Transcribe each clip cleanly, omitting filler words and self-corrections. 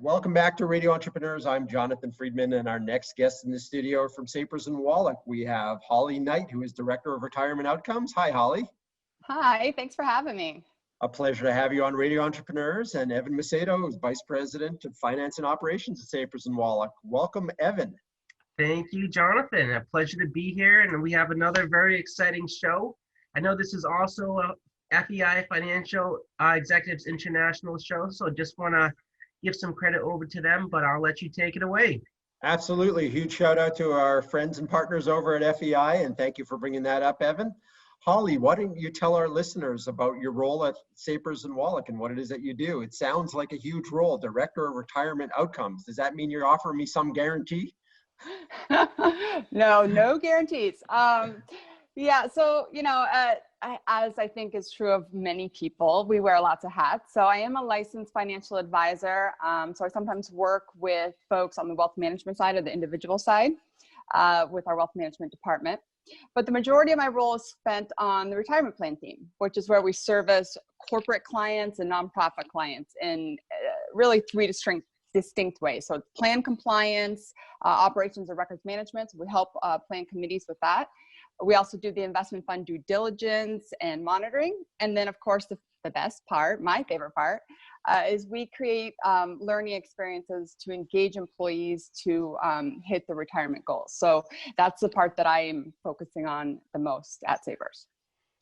Welcome back to Radio Entrepreneurs. I'm Jonathan Freedman, and our next guests in the studio are from Sapers Wallack. We have Holly Knight, who is Director of Retirement Outcomes. Hi, Holly. Hi, thanks for having me. A pleasure to have you on Radio Entrepreneurs. And Evan Macedo, who's Vice President of Finance and Operations at Sapers Wallack. Welcome, Evan. Thank you, Jonathan. A pleasure to be here, and we have another very exciting show. I know this is also a FEI Financial Executives International show, so just want to give some credit over to them, but I'll let you take it away. Absolutely. Huge shout out to our friends and partners over at FEI, and thank you for bringing that up, Evan. Holly, why don't you tell our listeners about your role at Sapers Wallack and what it is that you do? It sounds like a huge role, Director of Retirement Outcomes. Does that mean you're offering me some guarantee? No guarantees. Yeah, so, as I think is true of many people, we wear lots of hats. So I am a licensed financial advisor. So I sometimes work with folks on the wealth management side or the individual side with our wealth management department. But the majority of my role is spent on the retirement plan team, which is where we service corporate clients and nonprofit clients in really three distinct ways. So plan compliance, operations and records management. So we help plan committees with that. We also do the investment fund due diligence and monitoring. And then, of course, the best part, my favorite part, is we create learning experiences to engage employees to hit the retirement goals. So that's the part that I am focusing on the most at Sapers.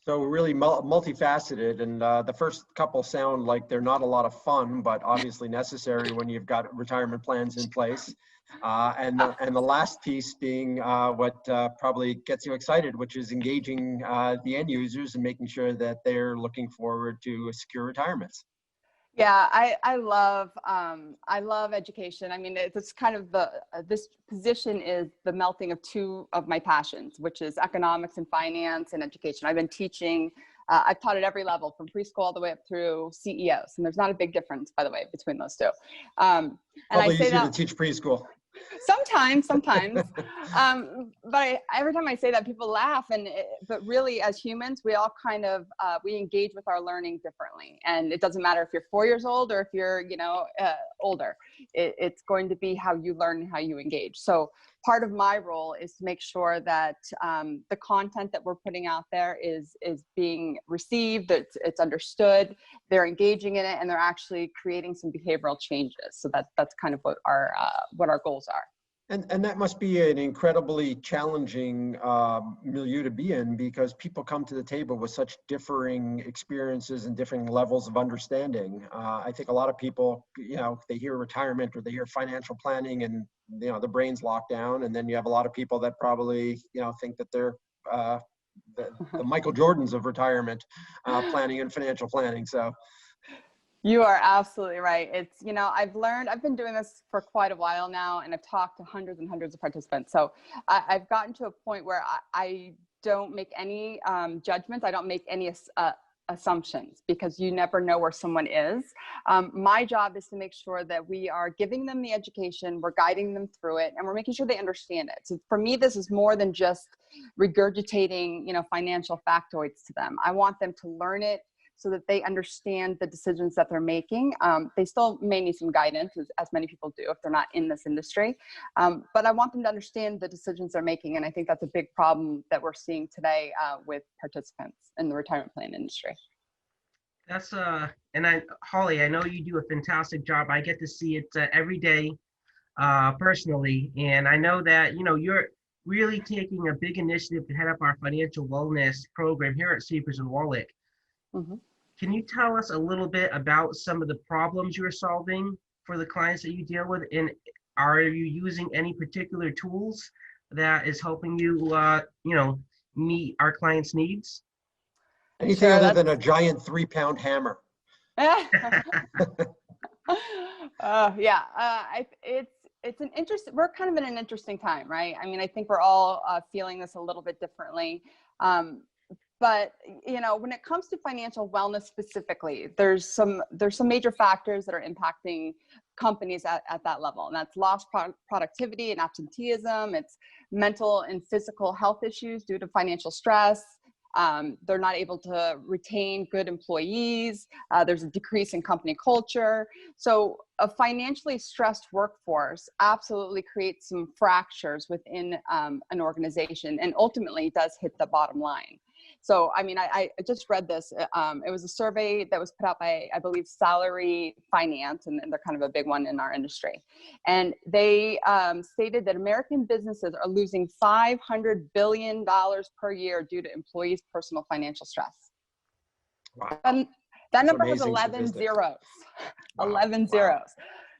So really multifaceted, and the first couple sound like they're not a lot of fun, but obviously necessary when you've got retirement plans in place. And the last piece being what probably gets you excited, which is engaging the end users and making sure that they're looking forward to secure retirements. Yeah, I love education. I mean, it's kind of this position is the melting of two of my passions, which is economics and finance and education. I've been teaching, I've taught at every level from preschool all the way up through CEOs. And there's not a big difference, by the way, between those two. And probably easier to teach preschool. Sometimes. But every time I say that, people laugh. But really, as humans, we all kind of, we engage with our learning differently. And it doesn't matter if you're 4 years old or if you're, older. It's going to be how you learn and how you engage. So part of my role is to make sure that the content that we're putting out there is being received, it's understood, they're engaging in it, and they're actually creating some behavioral changes. So that's kind of what our goals are. And that must be an incredibly challenging milieu to be in, because people come to the table with such differing experiences and differing levels of understanding. I think a lot of people, they hear retirement or they hear financial planning and, the brain's locked down. And then you have a lot of people that probably, think that they're the Michael Jordans of retirement planning and financial planning. So. You are absolutely right. It's, I've been doing this for quite a while now, and I've talked to hundreds and hundreds of participants. So I've gotten to a point where I don't make any judgments. I don't make any assumptions, because you never know where someone is. My job is to make sure that we are giving them the education, we're guiding them through it, and we're making sure they understand it. So for me, this is more than just regurgitating, financial factoids to them. I want them to learn it, so that they understand the decisions that they're making. They still may need some guidance, as many people do if they're not in this industry. But I want them to understand the decisions they're making. And I think that's a big problem that we're seeing today with participants in the retirement plan industry. That's, Holly, I know you do a fantastic job. I get to see it every day personally. And I know that, you're really taking a big initiative to head up our financial wellness program here at Sapers Wallack. Mm-hmm. Can you tell us a little bit about some of the problems you're solving for the clients that you deal with? And are you using any particular tools that is helping you, meet our clients' needs? Anything other than a giant 3-pound hammer? It's an interesting, we're kind of in an interesting time, right? I mean, I think we're all feeling this a little bit differently. But, when it comes to financial wellness specifically, there's some major factors that are impacting companies at that level. And that's lost productivity and absenteeism. It's mental and physical health issues due to financial stress, They're not able to retain good employees. There's a decrease in company culture. So a financially stressed workforce absolutely creates some fractures within an organization, and ultimately does hit the bottom line. So, I mean, I just read this. It was a survey that was put out by, I believe, Salary Finance, and they're kind of a big one in our industry. And they stated that American businesses are losing $500 billion per year due to employees' personal financial stress. Wow. And that That's number has amazing 11 statistic. zeros. Wow. 11 zeros.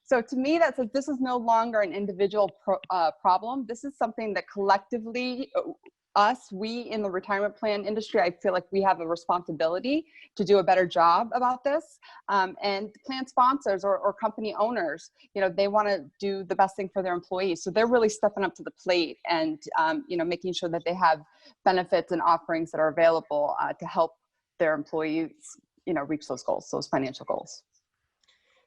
So to me, that says this is no longer an individual problem. This is something that collectively, we in the retirement plan industry, I feel like we have a responsibility to do a better job about this. And plan sponsors or company owners, you know, they want to do the best thing for their employees. So they're really stepping up to the plate and, you know, making sure that they have benefits and offerings that are available to help their employees, you know, reach those goals, those financial goals.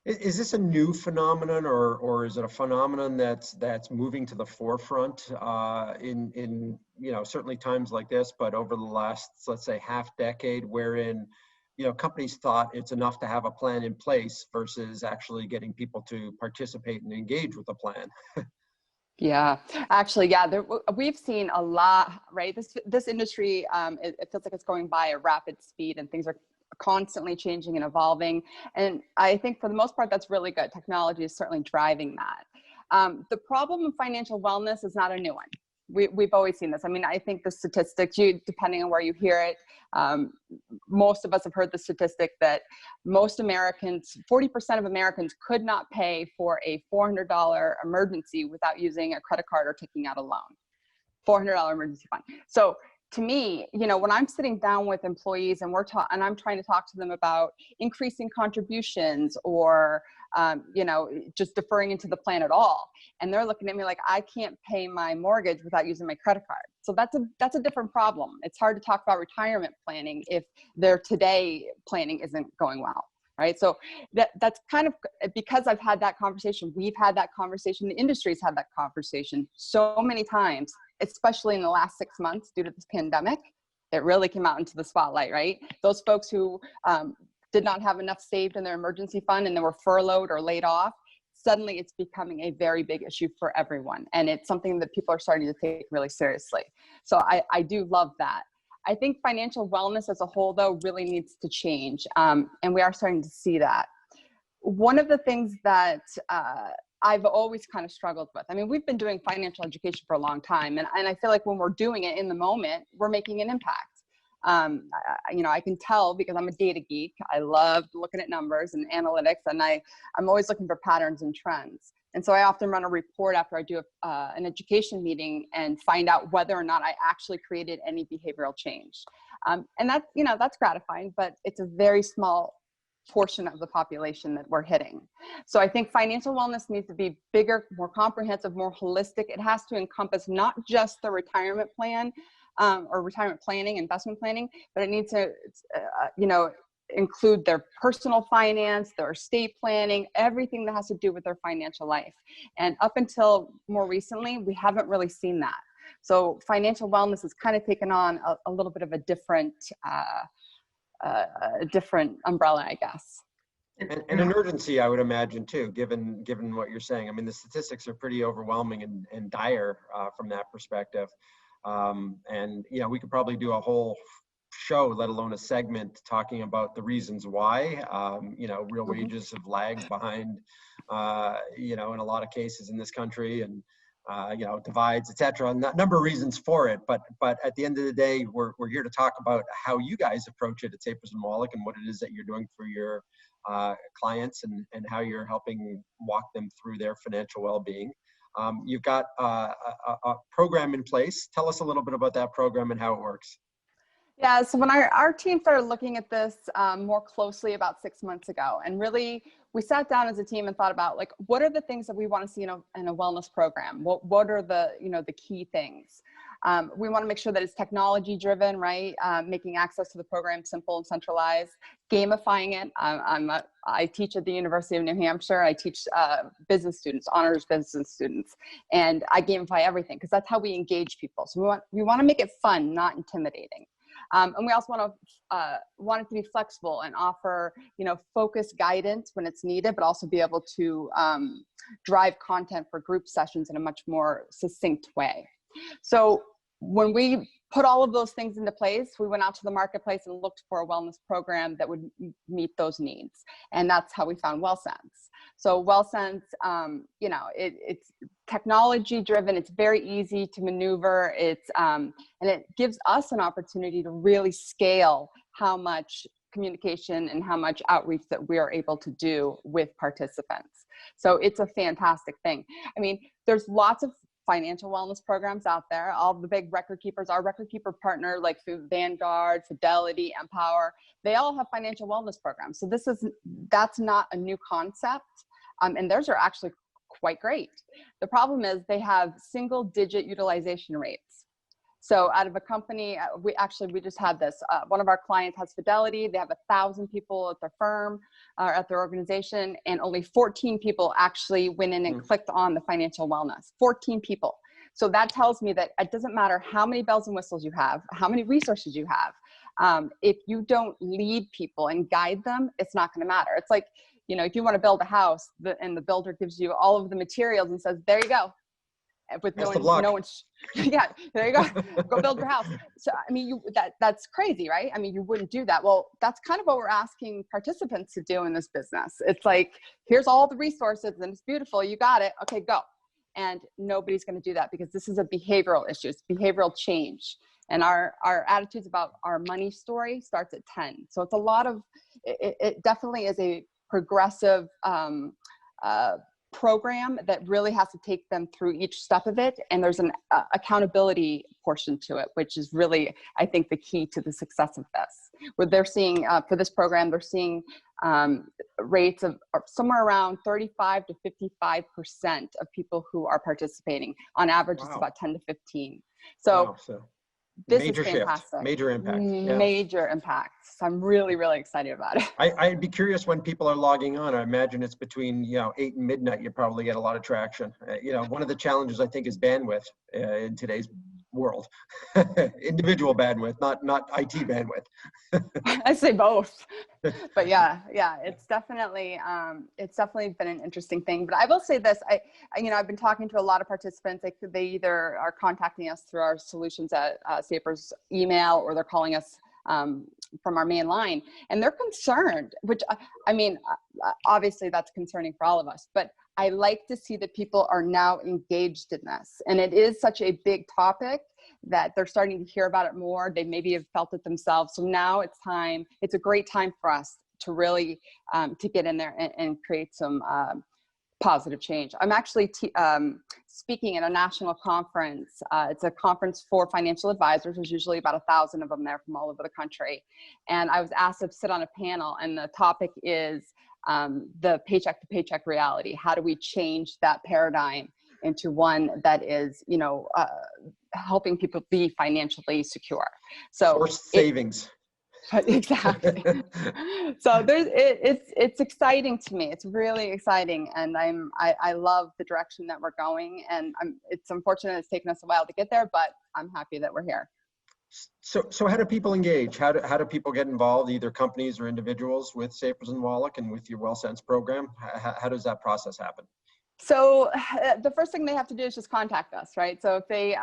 Is this a new phenomenon, or is it a phenomenon that's moving to the forefront in you know, certainly times like this, but over the last, let's say, half decade, wherein, you know, companies thought it's enough to have a plan in place versus actually getting people to participate and engage with the plan? Yeah, actually, yeah, we've seen a lot, right? This industry, it feels like it's going by a rapid speed, and things are constantly changing and evolving. And I think for the most part, that's really good. Technology is certainly driving that. The problem of financial wellness is not a new one. We've always seen this. I mean, I think the statistics, depending on where you hear it, most of us have heard the statistic that most Americans, 40% of Americans could not pay for a $400 emergency without using a credit card or taking out a loan. $400 emergency fund. So to me, you know, when I'm sitting down with employees and I'm trying to talk to them about increasing contributions or, you know, just deferring into the plan at all, and they're looking at me like, I can't pay my mortgage without using my credit card. So that's a different problem. It's hard to talk about retirement planning if their today planning isn't going well. Right. So that's kind of, because I've had that conversation, we've had that conversation, the industry's had that conversation so many times, especially in the last 6 months due to this pandemic. It really came out into the spotlight, right? Those folks who did not have enough saved in their emergency fund and they were furloughed or laid off, suddenly it's becoming a very big issue for everyone. And it's something that people are starting to take really seriously. So I do love that. I think financial wellness as a whole, though, really needs to change. And we are starting to see that. One of the things that I've always kind of struggled with, I mean, we've been doing financial education for a long time. And I feel like when we're doing it in the moment, we're making an impact. You know, I can tell because I'm a data geek. I love looking at numbers and analytics, and I'm always looking for patterns and trends. And so I often run a report after I do an education meeting and find out whether or not I actually created any behavioral change. And that's, you know, that's gratifying, but it's a very small portion of the population that we're hitting. So I think financial wellness needs to be bigger, more comprehensive, more holistic. It has to encompass not just the retirement plan or retirement planning, investment planning, but it needs to, you know, include their personal finance, their estate planning, everything that has to do with their financial life. And up until more recently, we haven't really seen that. So financial wellness has kind of taken on a little bit of a different umbrella, I guess. And an urgency, I would imagine, too, given what you're saying. I mean, the statistics are pretty overwhelming and dire from that perspective. And, you know, we could probably do a whole show, let alone a segment, talking about the reasons why, you know, real wages have lagged behind, you know, in a lot of cases in this country, and, you know, divides, et cetera, and a number of reasons for it. But at the end of the day, we're here to talk about how you guys approach it at Sapers and Wallack and what it is that you're doing for your clients and how you're helping walk them through their financial well-being. You've got a program in place. Tell us a little bit about that program and how it works. Yeah, so when our team started looking at this more closely about 6 months ago, and really we sat down as a team and thought about, like, what are the things that we want to see in a wellness program? What are the, you know, the key things? We want to make sure that it's technology driven, right? Making access to the program simple and centralized, gamifying it. I teach at the University of New Hampshire. I teach business students, honors business students, and I gamify everything because that's how we engage people. So we want to make it fun, not intimidating. And we also want it to be flexible and offer, focused guidance when it's needed, but also be able to drive content for group sessions in a much more succinct way. So when we put all of those things into place, we went out to the marketplace and looked for a wellness program that would meet those needs. And that's how we found WellSense. So WellSense, it's technology driven. It's very easy to maneuver. And it gives us an opportunity to really scale how much communication and how much outreach that we are able to do with participants. So it's a fantastic thing. I mean, there's lots of financial wellness programs out there. All the big record keepers, our record keeper partner, like through Vanguard, Fidelity, Empower, they all have financial wellness programs. So that's not a new concept. And theirs are actually quite great. The problem is they have single digit utilization rates. So out of a company, we just had this, one of our clients has Fidelity. They have 1,000 people at their firm, or at their organization, and only 14 people actually went in and clicked on the financial wellness, 14 people. So that tells me that it doesn't matter how many bells and whistles you have, how many resources you have. If you don't lead people and guide them, it's not gonna matter. It's like, if you wanna build a house and the builder gives you all of the materials and says, there you go. With no one, yeah, there you go. Go build your house. So, I mean, that's crazy, right? I mean, you wouldn't do that. Well, that's kind of what we're asking participants to do in this business. It's like, here's all the resources and it's beautiful. You got it. Okay, go. And nobody's going to do that because this is a behavioral issue. It's behavioral change. And our attitudes about our money story starts at 10. So it's a lot of, it definitely is a progressive, program that really has to take them through each step of it. And there's an accountability portion to it, which is really, I think, the key to the success of this. Where they're seeing, for this program, they're seeing rates of somewhere around 35 to 55% of people who are participating. On average, it's about 10 to 15. So this major is fantastic. Shift, major impact. Major impact. So I'm really, really excited about it. I'd be curious when people are logging on. I imagine it's between 8 and midnight. You probably get a lot of traction. One of the challenges I think is bandwidth in today's world. Individual bandwidth, not IT bandwidth. I say both, but yeah, it's definitely been an interesting thing. But I will say this: I've been talking to a lot of participants. They either are contacting us through our solutions at Sapers email, or they're calling us from our main line, and they're concerned. Which obviously that's concerning for all of us. But I like to see that people are now engaged in this, and it is such a big topic that they're starting to hear about it more. They maybe have felt it themselves. So now it's time. It's a great time for us to really to get in there and create some positive change. I'm actually speaking at a national conference. It's a conference for financial advisors. There's usually about 1,000 of them there from all over the country. And I was asked to sit on a panel, and the topic is the paycheck to paycheck reality. How do we change that paradigm into one that is, helping people be financially secure? So source savings. Exactly. So it's exciting to me. It's really exciting, and I love the direction that we're going. And it's unfortunate it's taken us a while to get there, but I'm happy that we're here. So how do people engage? How do people get involved, either companies or individuals, with Sapers and Wallack and with your WellSense program? How does that process happen? So the first thing they have to do is just contact us, right? So if they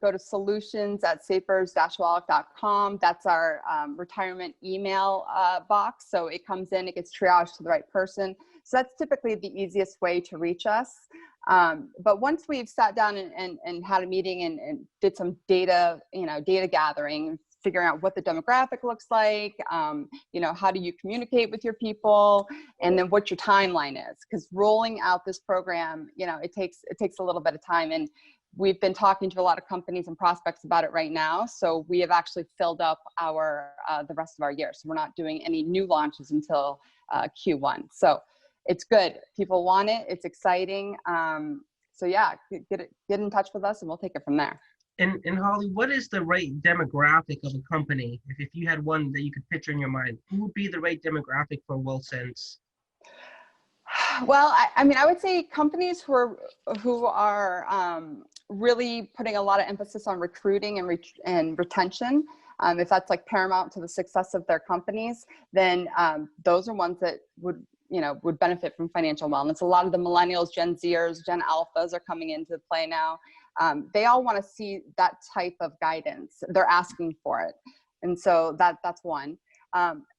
go to solutions@sapers-wallack.com, that's our retirement email box. So it comes in, it gets triaged to the right person. So that's typically the easiest way to reach us. But once we've sat down and had a meeting and did some data gathering, figuring out what the demographic looks like, how do you communicate with your people, and then what your timeline is. Because rolling out this program, it takes a little bit of time. And we've been talking to a lot of companies and prospects about it right now. So we have actually filled up the rest of our year. So we're not doing any new launches until Q1. So it's good. People want it. It's exciting. So yeah, get in touch with us and we'll take it from there. And Holly, what is the right demographic of a company? If you had one that you could picture in your mind, who would be the right demographic for WellSense? Well, I would say companies who are really putting a lot of emphasis on recruiting and retention. if that's like paramount to the success of their companies, then those are ones that would benefit from financial wellness. A lot of the millennials, Gen Zers, Gen Alphas are coming into play now. They all want to see that type of guidance. They're asking for it. And so that's one.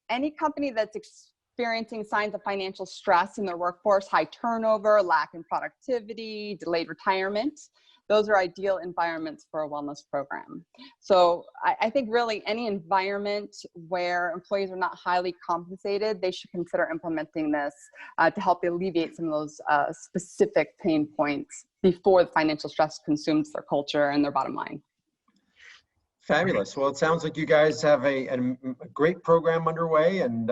Any company that's experiencing signs of financial stress in their workforce, high turnover, lack in productivity, delayed retirement, those are ideal environments for a wellness program. So I think really any environment where employees are not highly compensated, they should consider implementing this to help alleviate some of those specific pain points before the financial stress consumes their culture and their bottom line. Fabulous. Well, it sounds like you guys have a great program underway, and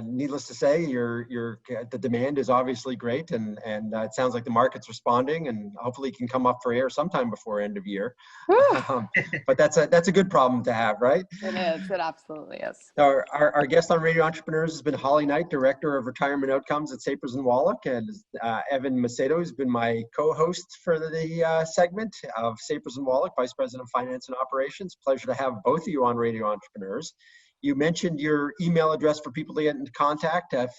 needless to say, the demand is obviously great, and it sounds like the market's responding, and hopefully it can come up for air sometime before end of year. But that's a good problem to have, right? It is. It absolutely is. Our guest on Radio Entrepreneurs has been Holly Knight, Director of Retirement Outcomes at Sapers Wallack, and Evan Macedo has been my co-host for the segment of Sapers Wallack, Vice President of Finance and Operations. Pleasure to have both of you on Radio Entrepreneurs. You mentioned your email address for people to get in contact. If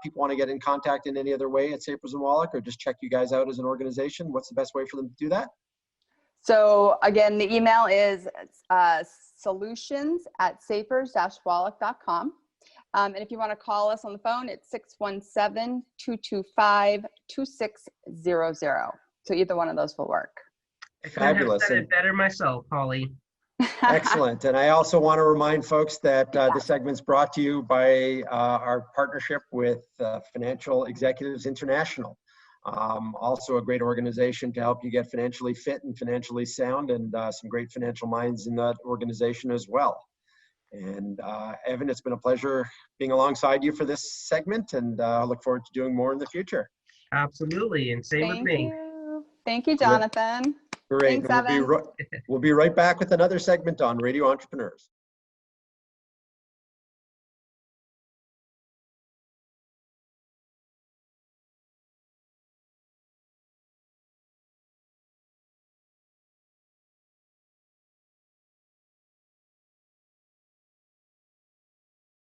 people want to get in contact in any other way at Sapers Wallack, or just check you guys out as an organization, what's the best way for them to do that? So again, the email is solutions@sapers-wallack.com. And if you want to call us on the phone, it's 617-225-2600. So either one of those will work. I couldn't Fabulous. have said it better myself, Holly. Excellent. And I also want to remind folks that the segment's brought to you by our partnership with Financial Executives International. Also a great organization to help you get financially fit and financially sound, and some great financial minds in that organization as well. And Evan, it's been a pleasure being alongside you for this segment, and I look forward to doing more in the future. Absolutely. And same with me. Thank you, Jonathan. Great. Thanks, Evan. We'll be right back with another segment on Radio Entrepreneurs.